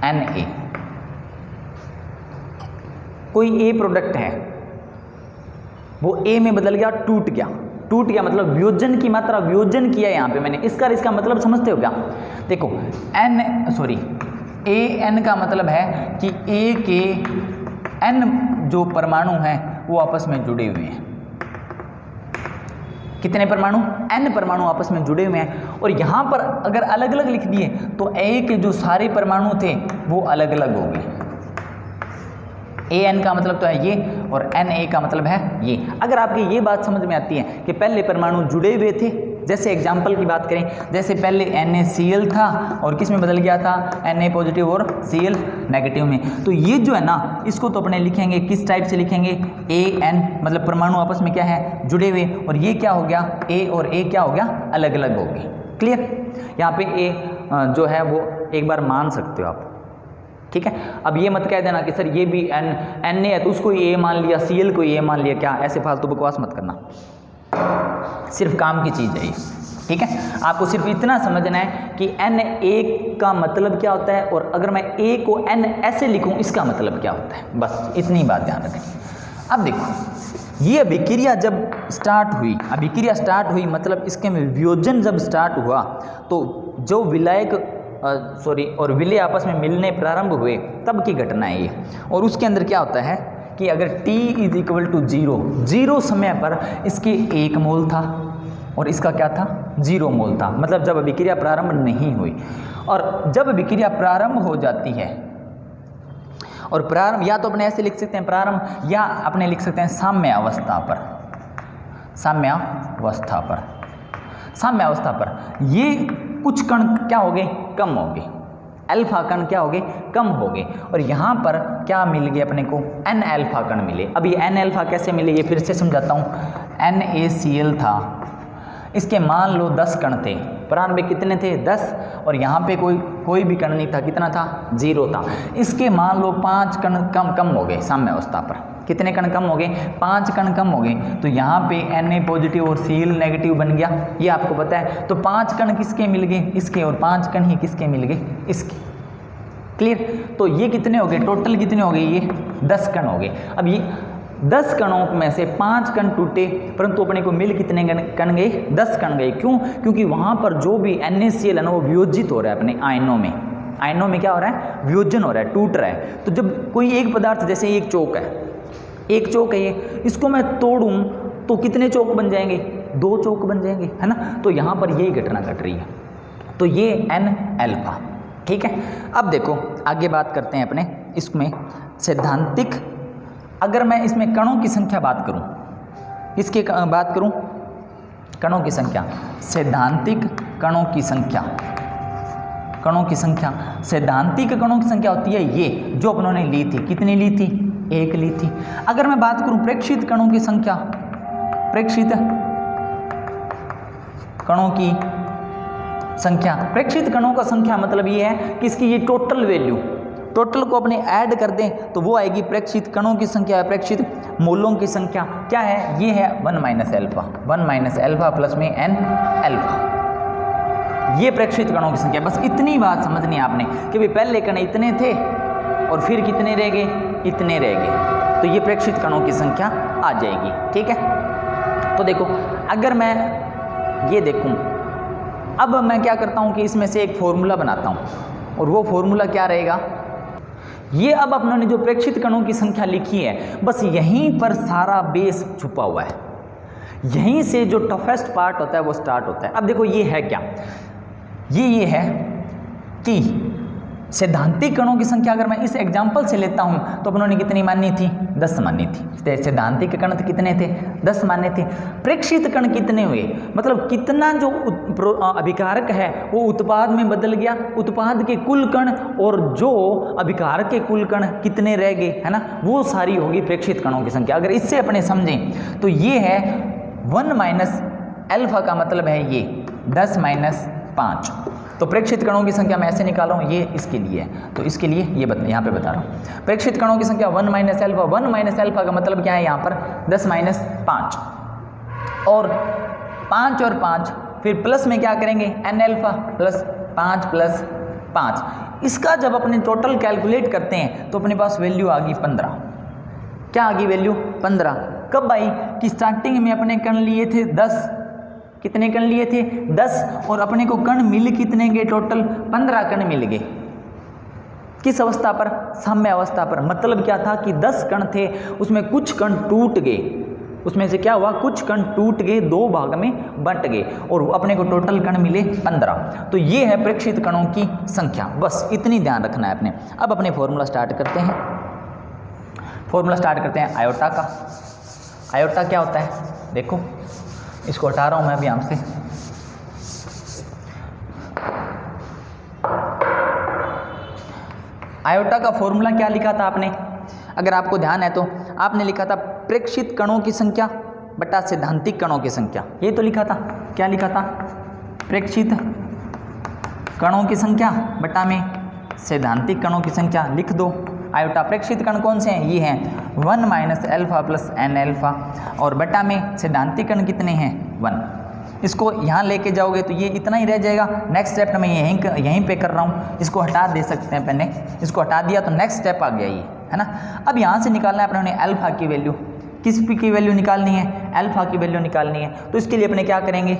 NA, कोई ए प्रोडक्ट है, वो ए में बदल गया, टूट गया मतलब वियोजन की मात्रा, वियोजन किया यहाँ पे मैंने, इसका मतलब समझते हो क्या। देखो AN का मतलब है कि ए के N जो परमाणु हैं वो आपस में जुड़े हुए हैं। कितने परमाणु, N परमाणु आपस में जुड़े हुए हैं। और यहाँ पर अगर अलग अलग लिख दिए तो ए के जो सारे परमाणु थे वो अलग अलग हो गए। AN का मतलब तो है ये और NA का मतलब है ये। अगर आपकी ये बात समझ में आती है कि पहले परमाणु जुड़े हुए थे, जैसे एग्जाम्पल की बात करें, जैसे पहले NaCl था और किस में बदल गया था, Na पॉजिटिव और Cl नेगेटिव में। तो ये जो है ना, इसको तो अपने लिखेंगे किस टाइप से लिखेंगे, AN मतलब परमाणु आपस में क्या है, जुड़े हुए, और ये क्या हो गया, A और A क्या हो गया, अलग अलग हो गए। क्लियर। यहाँ पे A जो है वो एक बार मान सकते हो आप, ठीक है। अब ये मत कह देना कि सर ये भी Na है तो उसको ये A मान लिया, Cl को ये मान लिया, क्या ऐसे फालतू बकवास मत करना, सिर्फ काम की चीज़ है ये, ठीक है। आपको सिर्फ इतना समझना है कि Na का मतलब क्या होता है, और अगर मैं A को N ऐसे लिखूं इसका मतलब क्या होता है, बस इतनी बात ध्यान रखें। अब देखो ये अभिक्रिया जब स्टार्ट हुई, मतलब इसके में वियोजन जब स्टार्ट हुआ तो जो विलायक और विलय आपस में मिलने प्रारंभ हुए तब की घटना है ये। और उसके अंदर क्या होता है कि अगर t = 0 समय पर इसके 1 मोल था और इसका क्या था, 0 मोल था, मतलब जब अभिक्रिया प्रारंभ नहीं हुई। और जब अभिक्रिया प्रारंभ हो जाती है, और प्रारंभ या तो अपने ऐसे लिख सकते हैं प्रारंभ, या अपने लिख सकते हैं साम्य अवस्था पर। साम्यावस्था पर। साम्यावस्था पर ये कुछ कण क्या हो गए, कम हो गए, अल्फा कण क्या हो गए, कम हो गए, और यहाँ पर क्या मिल गए अपने को, एन अल्फा कण मिले। अब ये एन अल्फा कैसे मिले ये फिर से समझाता हूँ। NaCl था, इसके मान लो 10 कण थे, प्राण में कितने थे 10, और यहाँ पे कोई भी कण नहीं था, कितना था 0 था। इसके मान लो 5 कण कम हो गए साम्यावस्था पर। कितने कण कम हो गए, 5 कण कम हो गए, तो यहाँ पे Na पॉजिटिव और Cl नेगेटिव बन गया, ये आपको पता है। तो 5 कण किसके मिल गए, इसके, और 5 कण ही किसके मिल गए, इसके। क्लियर। तो ये कितने हो गए, टोटल कितने हो गए, ये 10 कण हो गए। अब ये 10 कणों में से 5 कण टूटे, परंतु अपने को मिल कितने कण गए, 10 कण गए। क्यों, क्योंकि वहाँ पर जो भी NaCl है ना वो वियोजित हो रहा है अपने आयनों में। आयनों में क्या हो रहा है, वियोजन हो रहा है, टूट रहा है। तो जब कोई एक पदार्थ, जैसे एक चौक है, एक चौक है ये, इसको मैं तोड़ूं तो कितने चौक बन जाएंगे, 2 चौक बन जाएंगे, है ना। तो यहाँ पर यही घटना घट रही है। तो ये एन अल्फा, ठीक है। अब देखो आगे बात करते हैं अपने इसमें सैद्धांतिक, अगर मैं इसमें कणों की संख्या बात करूं, इसके बात करूं कणों की संख्या, सैद्धांतिक कणों की संख्या, कणों की संख्या, सैद्धांतिक कणों की संख्या होती है ये जो अपनों ने ली थी, कितनी ली थी, 1 ली थी। अगर मैं बात करूं प्रेक्षित कणों की संख्या, प्रेक्षित कणों की संख्या, प्रेक्षित कणों का संख्या मतलब ये है कि इसकी ये टोटल वैल्यू, टोटल को अपने ऐड कर दें तो वो आएगी प्रेक्षित कणों की संख्या, प्रेक्षित मोलों की संख्या क्या है, ये है 1 minus alpha, 1 minus alpha plus में एन अल्फा, ये प्रेक्षित कणों की संख्या। बस इतनी बात समझनी है आपने कि भाई पहले कण इतने थे और फिर कितने रह गए, इतने रह गए, तो ये प्रेक्षित कणों की संख्या आ जाएगी, ठीक है। तो देखो अगर मैं ये देखूं, अब मैं क्या करता हूं कि इसमें से एक फॉर्मूला बनाता हूं, और वो फॉर्मूला क्या रहेगा, ये अब अपनों ने जो प्रेक्षित कणों की संख्या लिखी है, बस यहीं पर सारा बेस छुपा हुआ है, यहीं से जो टफेस्ट पार्ट होता है वो स्टार्ट होता है। अब देखो ये है क्या, ये है कि सैद्धांतिक कणों की संख्या अगर मैं इस एग्जाम्पल से लेता हूं तो अपनों ने कितनी माननी थी, 10 माननी थी। सैद्धांतिक कण कितने थे, 10 मानने थे। प्रेक्षित कण कितने हुए, मतलब कितना जो अभिकारक है वो उत्पाद में बदल गया, उत्पाद के कुल कण और जो अभिकारक के कुल कण कितने रह गए, है ना, वो सारी होगी प्रेक्षित कणों की संख्या। अगर इससे अपने समझें तो ये है 1 माइनस अल्फा का मतलब है ये 10 माइनस 5। तो प्रेक्षित कणों की संख्या मैं ऐसे निकाल रहा हूँ, ये इसके लिए है, तो इसके लिए ये यहाँ पे बता रहा हूँ। प्रेक्षित कणों की संख्या 1 माइनस अल्फा, 1 माइनस अल्फा का मतलब क्या है यहाँ पर 10 माइनस 5, और 5 और 5 फिर प्लस में क्या करेंगे एन अल्फा प्लस 5 प्लस 5। इसका जब अपने टोटल कैलकुलेट करते हैं तो अपने पास वैल्यू आ गई 15। क्या आ गई वैल्यू 15, कब आई कि स्टार्टिंग में अपने कण लिए थे 10, कितने कण लिए थे 10, और अपने को कण मिल कितने गए, टोटल 15 कण मिल गए। किस अवस्था पर, साम्य अवस्था पर। मतलब क्या था कि 10 कण थे, उसमें कुछ कण टूट गए, उसमें से क्या हुआ, कुछ कण टूट गए, 2 भाग में बंट गए, और अपने को टोटल कण मिले 15। तो ये है प्रेक्षित कणों की संख्या, बस इतनी ध्यान रखना है अपने। अब अपने फॉर्मूला स्टार्ट करते हैं, फॉर्मूला स्टार्ट करते हैं आयोटा का। आयोटा क्या होता है, देखो इसको हटा रहा हूं मैं अभी यहाँ से। आयोटा का फॉर्मूला क्या लिखा था आपने, अगर आपको ध्यान है तो आपने लिखा था प्रेक्षित कणों की संख्या बटा सैद्धांतिक कणों की संख्या, ये तो लिखा था। क्या लिखा था, प्रेक्षित कणों की संख्या बटा में सैद्धांतिक कणों की संख्या, लिख दो। आयोटा प्रेक्षित कण कौन से हैं, ये हैं 1 minus alpha plus N alpha, और बटा में सैद्धांतिक कण कितने हैं 1। इसको यहाँ लेके जाओगे तो ये इतना ही रह जाएगा। नेक्स्ट स्टेप मैं यहीं पे कर रहा हूँ, इसको हटा दे सकते हैं पहले, इसको हटा दिया तो नेक्स्ट स्टेप आ गया ये, है ना। अब यहाँ से निकालना है अपने अल्फा की वैल्यू, किस की वैल्यू निकालनी है, अल्फा की वैल्यू निकालनी है। तो इसके लिए अपने क्या करेंगे,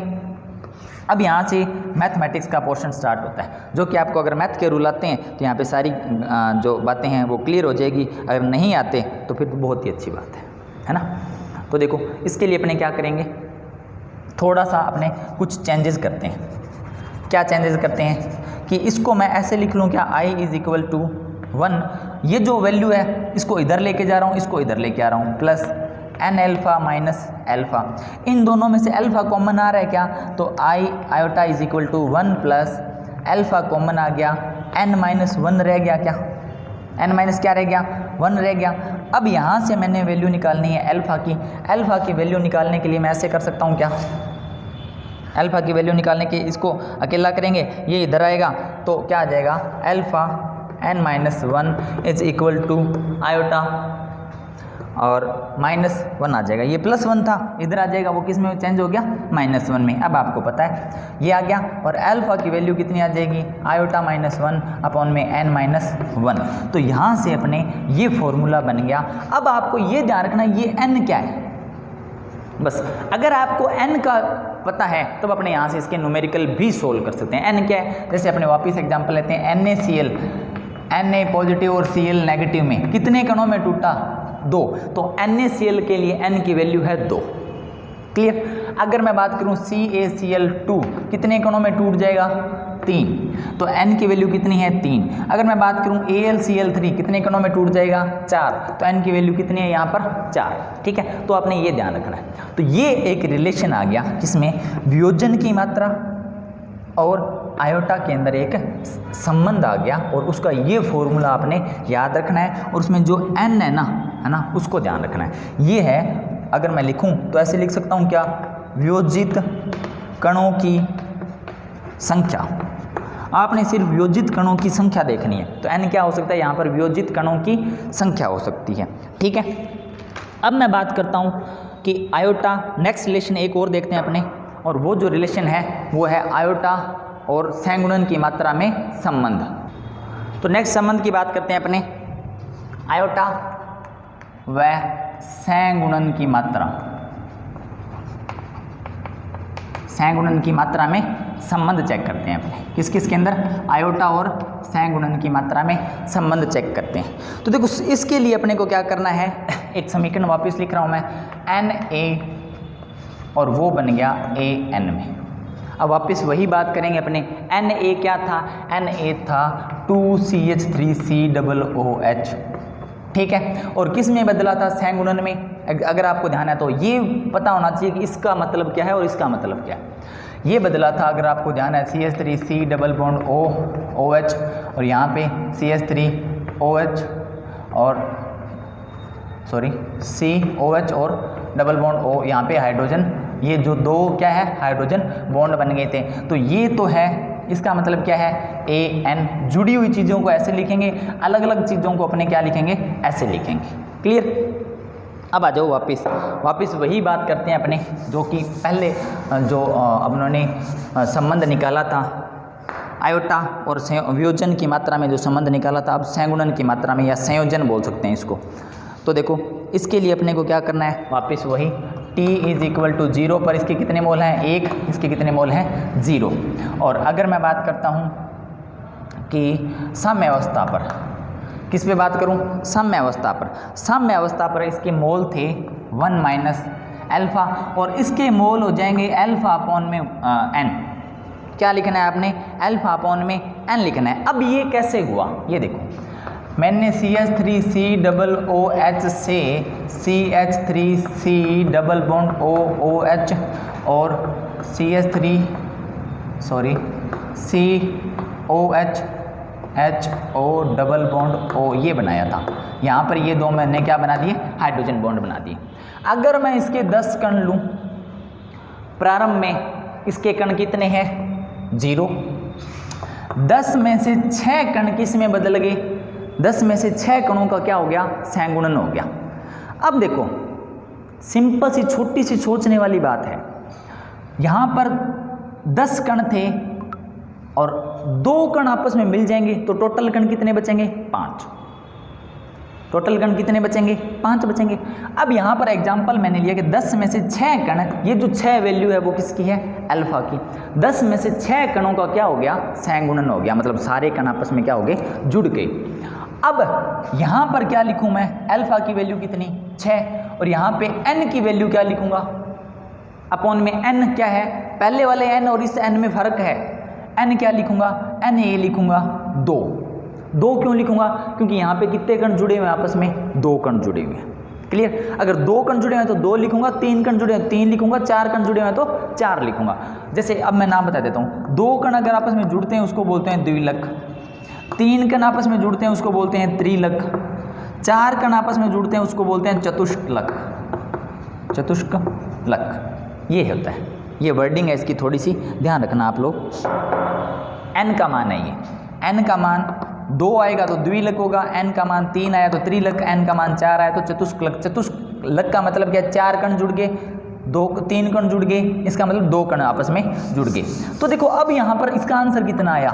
अब यहाँ से मैथमेटिक्स का पोर्शन स्टार्ट होता है, जो कि आपको अगर मैथ के रूल आते हैं तो यहाँ पे सारी जो बातें हैं वो क्लियर हो जाएगी, अगर नहीं आते तो फिर बहुत ही अच्छी बात है ना। तो देखो इसके लिए अपने क्या करेंगे, थोड़ा सा अपने कुछ चेंजेस करते हैं। क्या चेंजेस करते हैं कि इसको मैं ऐसे लिख लूँ, क्या i इज़ इक्वल टू 1, ये जो वैल्यू है इसको इधर लेके जा रहा हूँ, इसको इधर लेके आ रहा हूँ, plus N alpha minus alpha, इन दोनों में से अल्फा कॉमन आ रहा है क्या, तो i iota is equal to 1 plus alpha common आ गया, एन माइनस 1 रह गया क्या, एन माइनस क्या रह गया 1 रह गया। अब यहाँ से मैंने वैल्यू निकालनी है अल्फा की वैल्यू निकालने के लिए मैं ऐसे कर सकता हूँ क्या, अल्फा की वैल्यू निकालने के इसको अकेला करेंगे, ये इधर आएगा तो क्या आ जाएगा alpha N minus 1 is equal to iota और -1 आ जाएगा, ये +1 था इधर आ जाएगा, वो किस में चेंज हो गया -1 में। अब आपको पता है ये आ गया और अल्फा की वैल्यू कितनी आ जाएगी आयोटा -1 अपॉन में n -1। तो यहाँ से अपने ये फॉर्मूला बन गया। अब आपको ये ध्यान रखना ये n क्या है, बस अगर आपको n का पता है तो अपने यहाँ से इसके न्यूमेरिकल भी सोल्व कर सकते हैं। n क्या है, जैसे अपने वापस एग्जांपल लेते हैं NaCl, Na पॉजिटिव और Cl नेगेटिव में कितने कणों में टूटा 2, तो NaCl के लिए n की वैल्यू है 2। क्लियर। अगर मैं बात करूं CaCl2 कितने कणों में टूट जाएगा 3, तो n की वैल्यू कितनी है 3। अगर मैं बात करूं AlCl3 कितने कणों में टूट जाएगा 4, तो n की वैल्यू कितनी है यहाँ पर 4। ठीक है, तो आपने ये ध्यान रखना है। तो ये एक रिलेशन आ गया किसमें, वियोजन की मात्रा और आयोटा के अंदर एक संबंध आ गया और उसका ये फॉर्मूला आपने याद रखना है और उसमें जो n है ना उसको ध्यान रखना है। ये है, अगर मैं लिखूं तो ऐसे लिख सकता हूं क्या, वियोजित कणों की संख्या। आपने सिर्फ वियोजित कणों की संख्या देखनी है, तो n क्या हो सकता है यहाँ पर वियोजित कणों की संख्या हो सकती है। ठीक है, अब मैं बात करता हूँ कि आयोटा, नेक्स्ट रिलेशन एक और देखते हैं अपने, और वो जो रिलेशन है वो है आयोटा और संगुणन की मात्रा में संबंध। तो नेक्स्ट संबंध की बात करते हैं अपने, आयोटा व संगुणन की मात्रा, संगुणन की मात्रा में संबंध चेक करते हैं अपने, किस किस के अंदर, आयोटा और संगुणन की मात्रा में संबंध चेक करते हैं। तो देखो इसके लिए अपने को क्या करना है, एक समीकरण वापस लिख रहा हूं मैं Na और वो बन गया An में। अब वापस वही बात करेंगे अपने, Na क्या था, Na था 2CH3COOH। ठीक है, और किस में बदला था, संगुणन में। अगर आपको ध्यान है तो ये पता होना चाहिए कि इसका मतलब क्या है और इसका मतलब क्या है। ये बदला था, अगर आपको ध्यान है, CH3C डबल बॉन्ड OH और यहाँ पे CH3OH और COH और डबल बॉन्ड O, यहाँ पे हाइड्रोजन, ये जो दो क्या है हाइड्रोजन बॉन्ड बन गए थे। तो ये तो है, इसका मतलब क्या है AN। जुड़ी हुई चीज़ों को ऐसे लिखेंगे, अलग अलग चीज़ों को अपने क्या लिखेंगे, ऐसे लिखेंगे। क्लियर। अब आ जाओ वापस वही बात करते हैं अपने, जो कि पहले जो अपनों संबंध निकाला था आयोटा और वियोजन की मात्रा में जो संबंध निकाला था, अब संगुणन की मात्रा में या संयोजन बोल सकते हैं इसको। तो देखो इसके लिए अपने को क्या करना है, वापस वही T इज इक्वल टू 0 पर इसके कितने मोल हैं 1, इसके कितने मोल हैं 0। और अगर मैं बात करता हूँ कि साम्य अवस्था पर, किस पे बात करूँ, साम्य अवस्था पर, साम्य अवस्था पर इसके मोल थे 1 माइनस अल्फा और इसके मोल हो जाएंगे अल्फा अपॉन में n। क्या लिखना है आपने, अल्फा अपॉन में n लिखना है। अब ये कैसे हुआ, ये देखो, मैंने CH3COOH से CH3C डबल बॉन्ड OOH और COH HO double bond O ये बनाया था। यहाँ पर ये दो मैंने क्या बना दिए, हाइड्रोजन बॉन्ड बना दिए। अगर मैं इसके 10 कण लूँ, प्रारंभ में इसके कण कितने हैं 0, 10 में से 6 कण किस में बदल गए, 10 में से 6 कणों का क्या हो गया, संगुणन हो गया। अब देखो सिंपल सी छोटी सी सोचने वाली बात है, यहाँ पर 10 कण थे और 2 कण आपस में मिल जाएंगे तो टोटल कण कितने बचेंगे 5। टोटल कण कितने बचेंगे 5 बचेंगे। अब यहाँ पर एग्जाम्पल मैंने लिया कि 10 में से 6 कण, ये जो 6 वैल्यू है वो किसकी है, अल्फा की। 10 में से 6 कणों का क्या हो गया, संगुणन हो गया, मतलब सारे कण आपस में क्या हो गए, जुड़ गए। अब यहाँ पर क्या लिखूँ मैं, अल्फा की वैल्यू कितनी 6 और यहाँ पे n की वैल्यू क्या लिखूँगा, अपॉन में n क्या है, पहले वाले n और इस n में फर्क है, n क्या लिखूँगा, n ये लिखूँगा 2 क्यों लिखूँगा, क्योंकि यहाँ पे कितने कण जुड़े हुए हैं आपस में, 2 कण जुड़े हुए हैं। क्लियर। अगर 2 कण जुड़े हुए हैं तो 2 लिखूंगा, 3 कण जुड़े हैं 3 लिखूंगा, 4 कण जुड़े हुए हैं तो 4 लिखूंगा। जैसे अब मैं नाम बता देता हूँ, 2 कण अगर आपस में जुड़ते हैं उसको बोलते हैं द्विलक, 3 कण आपस में जुड़ते हैं उसको बोलते हैं त्रिलक, 4 कण आपस में जुड़ते हैं उसको बोलते हैं चतुष्कलक, चतुष्कलक ये होता है। ये वर्डिंग है इसकी, थोड़ी सी ध्यान रखना आप लोग। n का मान है ये, n का मान 2 आएगा तो द्विलक होगा, n का मान 3 आया तो त्रिलक, n का मान 4 आया तो चतुष्कलक। चतुष्कलक का मतलब क्या है, 4 कण जुड़ गए, 3 कण जुड़ गए, इसका मतलब 2 कण आपस में जुड़ गए। तो देखो अब यहाँ पर इसका आंसर कितना आया,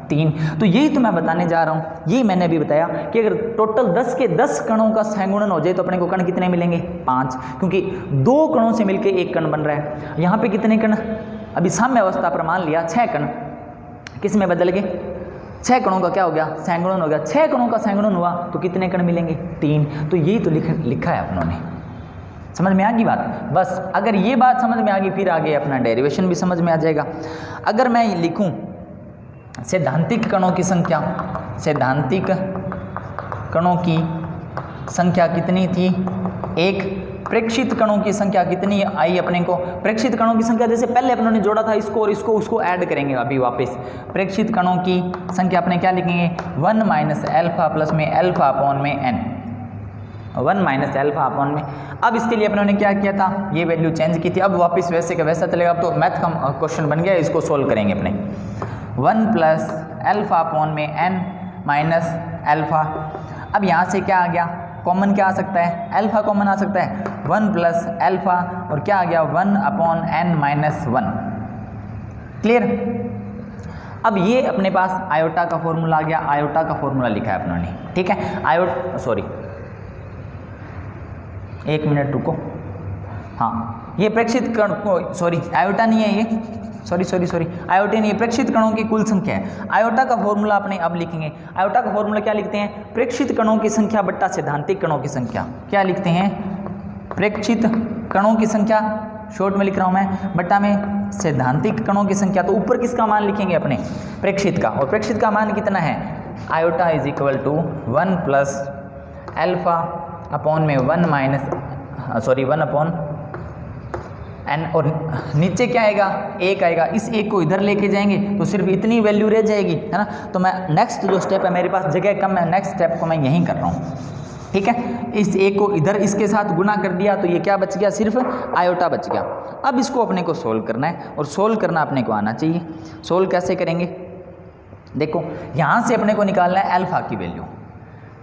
3। तो यही तो मैं बताने जा रहा हूँ, यही मैंने अभी बताया कि अगर टोटल 10 के 10 कणों का सहगुणन हो जाए तो अपने को कण कितने मिलेंगे, 5, क्योंकि 2 कणों से मिलकर 1 कण बन रहा है। यहाँ पे कितने कण, अभी साम्य अवस्था पर मान लिया 6 कण, किस में बदल गए, 6 कणों का क्या हो गया, सहगुणन हो गया। 6 कणों का सहगुणन हुआ तो कितने कण मिलेंगे, 3। तो यही तो लिखा है अपनों ने। समझ में आ गई बात। बस अगर ये बात समझ में आ गई फिर आगे अपना डेरिवेशन भी समझ में आ जाएगा। अगर मैं लिखूं सैद्धांतिक कणों की संख्या, सैद्धांतिक कणों की संख्या कितनी थी, 1। प्रेक्षित कणों की संख्या कितनी आई अपने को, प्रेक्षित कणों की संख्या जैसे पहले अपनों ने जोड़ा था इसको और इसको, उसको ऐड करेंगे अभी वापस। प्रेक्षित कणों की संख्या अपने क्या लिखेंगे, 1 माइनस एल्फा प्लस में एल्फा अपॉन में n, 1 माइनस एल्फा अपॉन में। अब इसके लिए अपनों ने क्या किया था, ये वैल्यू चेंज की थी, अब वापस वैसे का वैसा चलेगा। अब तो मैथ का क्वेश्चन बन गया, इसको सोल्व करेंगे अपने। 1 प्लस एल्फा अपॉन में n माइनस एल्फा। अब यहाँ से क्या आ गया, कॉमन क्या आ सकता है, एल्फा कॉमन आ सकता है, 1 प्लस एल्फा और क्या आ गया 1 अपॉन n माइनस 1। क्लियर। अब ये अपने पास आयोटा का फॉर्मूला आ गया, आयोटा का फॉर्मूला लिखा है अपनों ने, ठीक है। सॉरी 1 मिनट रुको, हाँ ये प्रेक्षित कण को, सॉरी आयोटा नहीं है ये, सॉरी आयोटा नहीं है, प्रेक्षित कणों की कुल संख्या है। आयोटा का फॉर्मूला अपने अब लिखेंगे। आयोटा का फॉर्मूला क्या लिखते हैं, प्रेक्षित कणों की संख्या बट्टा सैद्धांतिक कणों की संख्या। क्या लिखते हैं, प्रेक्षित कणों की संख्या, शॉर्ट में लिख रहा हूँ मैं, बट्टा में सैद्धांतिक कणों की संख्या। तो ऊपर किसका मान लिखेंगे अपने, प्रेक्षित का, और प्रेक्षित का मान कितना है, iota is equal to 1 plus alpha upon में 1 अपॉन n, और नीचे क्या आएगा, 1 आएगा। इस 1 को इधर लेके जाएंगे तो सिर्फ इतनी वैल्यू रह जाएगी, है ना। तो मैं नेक्स्ट जो स्टेप है, मेरे पास जगह कम है, नेक्स्ट स्टेप को मैं यहीं कर रहा हूँ, ठीक है। इस 1 को इधर इसके साथ गुना कर दिया तो ये क्या बच गया, सिर्फ आयोटा बच गया। अब इसको अपने को सोल्व करना है, और सोल्व करना अपने को आना चाहिए। सोल्व कैसे करेंगे, देखो यहाँ से अपने को निकालना है एल्फा की वैल्यू।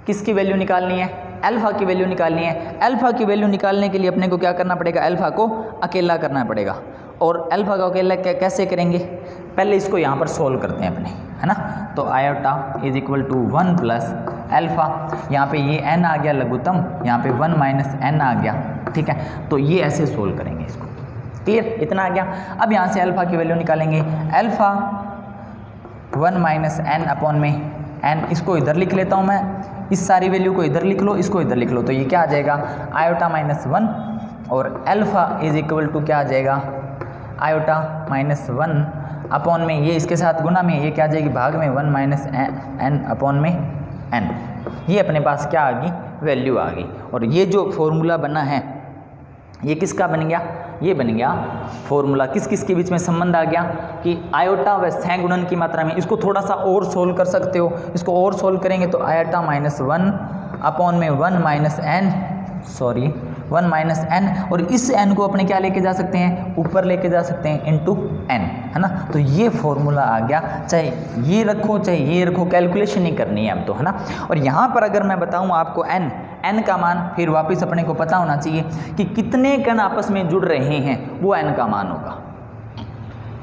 किसकी वैल्यू निकालनी है, अल्फा की वैल्यू निकालनी है। अल्फा की वैल्यू निकालने के लिए अपने को क्या करना पड़ेगा, अल्फा को अकेला करना पड़ेगा। और अल्फा का अकेला कैसे करेंगे, पहले इसको यहाँ पर सोल्व करते हैं अपने, है ना। तो iota is equal to 1 plus alpha, यहाँ पे ये n आ गया लघुत्तम, यहाँ पे 1 माइनस n आ गया, ठीक है। तो ये ऐसे सोल्व करेंगे इसको, क्लियर, इतना आ गया। अब यहाँ से अल्फा की वैल्यू निकालेंगे, अल्फा 1 माइनस n अपॉन में n, इसको इधर लिख लेता हूँ मैं, इस सारी वैल्यू को इधर लिख लो, इसको इधर लिख लो, तो ये क्या आ जाएगा, आयोटा माइनस 1, और अल्फा इज इक्वल टू क्या आ जाएगा, आयोटा माइनस 1 अपॉन में ये इसके साथ गुना में, ये क्या आ जाएगी भाग में, 1 माइनस n अपॉन में n। ये अपने पास क्या आ गई, वैल्यू आ गई। और ये जो फॉर्मूला बना है ये किसका बन गया, ये बन गया फॉर्मूला। किस किस के बीच में संबंध आ गया कि आयोटा व सहगुणन की मात्रा में। इसको थोड़ा सा और सोल्व कर सकते हो, इसको और सोल्व करेंगे तो आयोटा माइनस 1 अपॉन में 1 माइनस n, और इस n को अपने क्या लेके जा सकते हैं, ऊपर लेके जा सकते हैं इंटू n, है ना। तो ये फॉर्मूला आ गया, चाहे ये रखो चाहे ये रखो, कैलकुलेशन ही करनी है अब तो, है ना। और यहाँ पर अगर मैं बताऊँ आपको n का मान, फिर वापस अपने को पता होना चाहिए कि कितने कण आपस में जुड़ रहे हैं, वो n का मान होगा।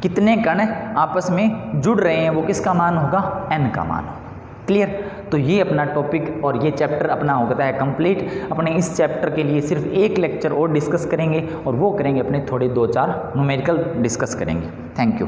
कितने कण आपस में जुड़ रहे हैं वो किसका मान होगा, n का मान होगा। क्लियर। तो ये अपना टॉपिक और ये चैप्टर अपना होता है कंप्लीट। अपने इस चैप्टर के लिए सिर्फ एक लेक्चर और डिस्कस करेंगे, और वो करेंगे अपने थोड़े 2-4 न्यूमेरिकल डिस्कस करेंगे। Thank you.